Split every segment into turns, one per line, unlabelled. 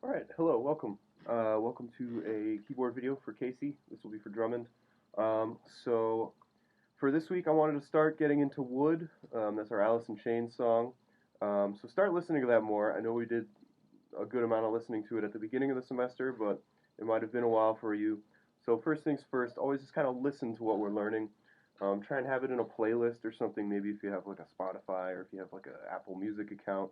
Alright, hello, welcome. Welcome to a keyboard video for Casey. This will be for Drummond. So, for this week I wanted to start getting into Wood. That's our Alice in Chains song. So start listening to that more. I know we did a good amount of listening to it at the beginning of the semester, but it might have been a while for you. So first things first, always just kind of listen to what we're learning. Try and have it in a playlist or something, maybe if you have like a Spotify or if you have like an Apple Music account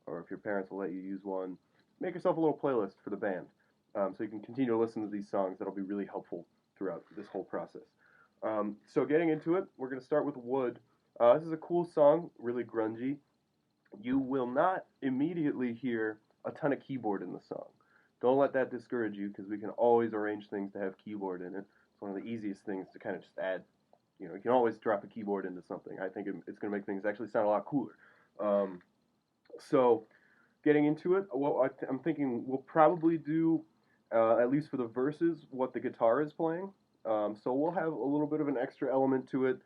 or if your parents will let you use one. Make yourself a little playlist for the band so you can continue to listen to these songs. That'll be really helpful throughout this whole process. So getting into it, we're going to start with Wood. This is a cool song, really grungy. You will not immediately hear a ton of keyboard in the song. Don't let that discourage you because we can always arrange things to have keyboard in it. It's one of the easiest things to kind of just add. You can always drop a keyboard into something. I think it's going to make things actually sound a lot cooler. So getting into it, well, I'm thinking we'll probably do, at least for the verses, what the guitar is playing. So we'll have a little bit of an extra element to it.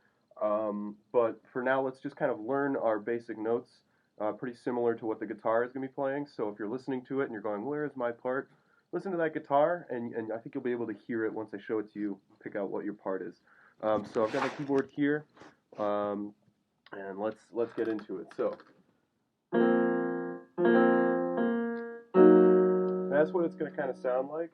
But for now, let's just kind of learn our basic notes, pretty similar to what the guitar is going to be playing. So if you're listening to it and you're going, where is my part? Listen to that guitar, and I think you'll be able to hear it once I show it to you, pick out what your part is. So I've got the keyboard here, and let's get into it. So that's what it's going to kind of sound like.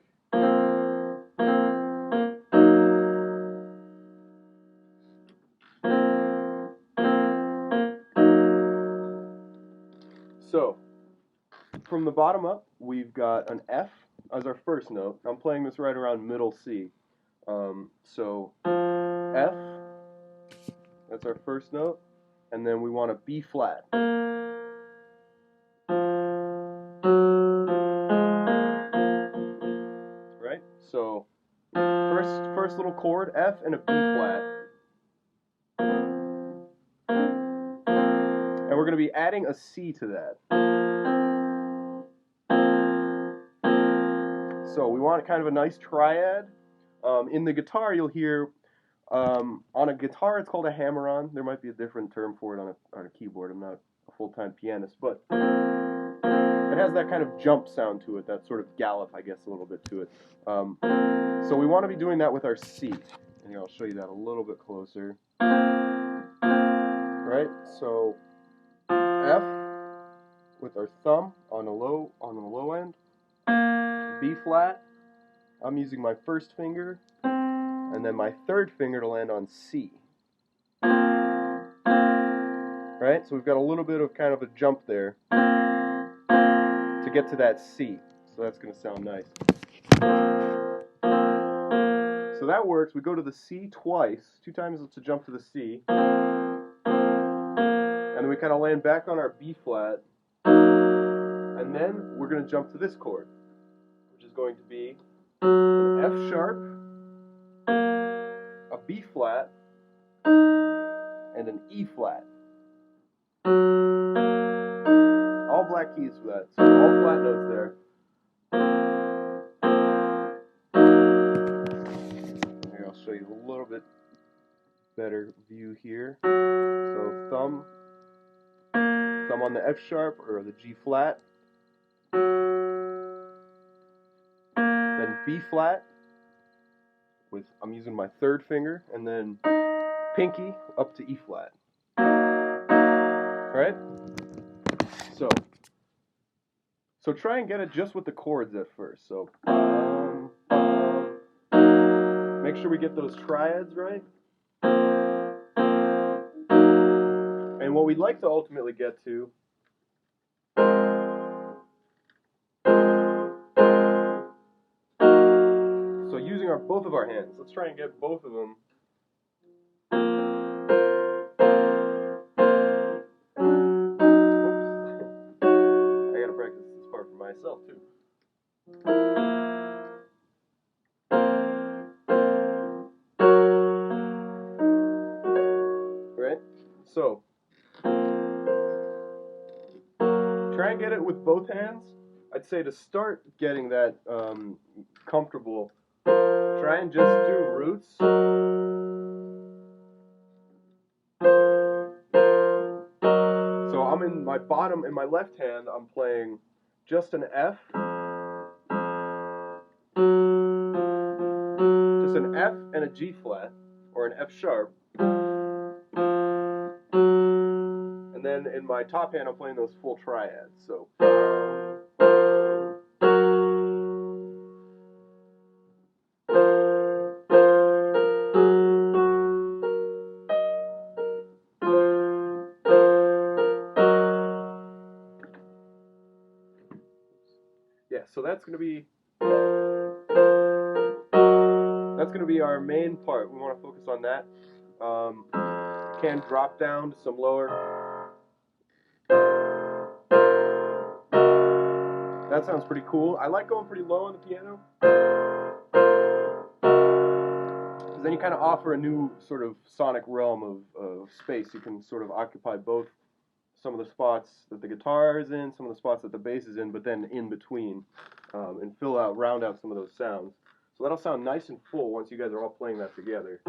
So from the bottom up, we've got an F as our first note. I'm playing this right around middle C. So F, that's our first note, and then we want a B flat. Right? So first little chord, F and a B flat. And we're going to be adding a C to that. So we want kind of a nice triad. In the guitar, you'll hear, on a guitar it's called a hammer-on. There might be a different term for it on a keyboard. I'm not a full-time pianist, but it has that kind of jump sound to it, that sort of gallop, I guess, a little bit to it. So we want to be doing that with our C. And here, I'll show you that a little bit closer. Right? So F with our thumb on the low end. B flat. I'm using my first finger, and then my third finger to land on C. Right? So we've got a little bit of kind of a jump there to get to that C. So that's going to sound nice. So that works. We go to the C twice, 2 times to jump to the C. And then we kind of land back on our B flat. And then we're going to jump to this chord, which is going to be an F sharp, a B flat, and an E flat. All black keys for that, so all flat notes there. Here, I'll show you a little bit better view here. So thumb on the F sharp or the G flat, then B flat with, I'm using my third finger, and then pinky up to E flat. Alright? So try and get it just with the chords at first. So make sure we get those triads right. And what we'd like to ultimately get to using both of our hands. Let's try and get both of them. Whoops. I gotta practice this part for myself too. Right? So try and get it with both hands. I'd say to start getting that comfortable, try and just do roots. So I'm in my left hand, I'm playing just an F, just an F and a G flat, or an F sharp. And then in my top hand, I'm playing those full triads. So. Yeah, so that's going to be our main part. We want to focus on that. Can drop down to some lower. That sounds pretty cool. I like going pretty low on the piano, because then you kind of offer a new sort of sonic realm of space. You can sort of occupy both some of the spots that the guitar is in, some of the spots that the bass is in, but then in between, and round out some of those sounds. So that'll sound nice and full once you guys are all playing that together.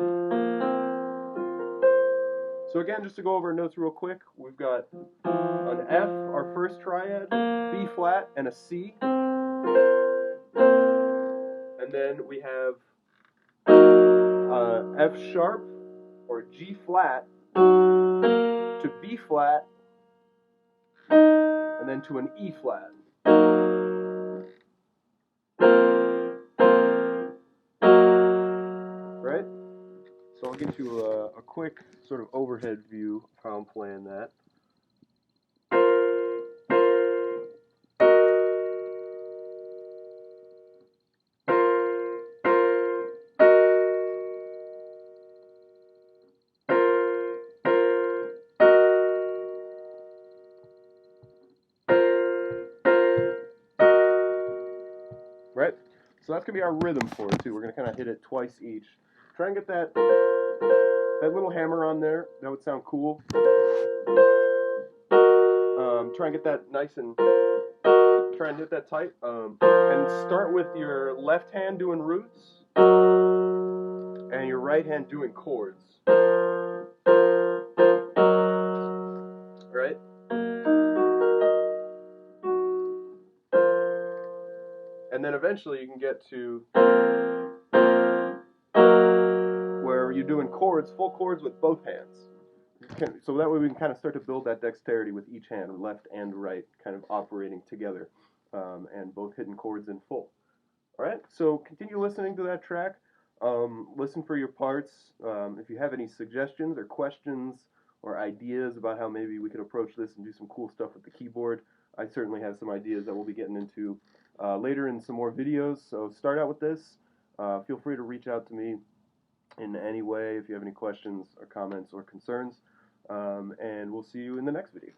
So again, just to go over notes real quick, we've got an F, our first triad, B flat, and a C. And then we have F sharp, or G flat, to B flat, and then to an E flat. Right? So I'll give you a quick sort of overhead view of how I'm playing that. Right? So that's going to be our rhythm for it too. We're going to kind of hit it twice each. Try and get that little hammer on there. That would sound cool. Try and get that nice and try and hit that tight. And start with your left hand doing roots and your right hand doing chords. Right? And then eventually you can get to where you're doing chords, full chords with both hands. So that way we can kind of start to build that dexterity with each hand, left and right, kind of operating together, and both hitting chords in full. All right, so continue listening to that track. Listen for your parts. If you have any suggestions or questions or ideas about how maybe we could approach this and do some cool stuff with the keyboard, I certainly have some ideas that we'll be getting into later in some more videos. So start out with this. Feel free to reach out to me in any way if you have any questions or comments or concerns. And we'll see you in the next video.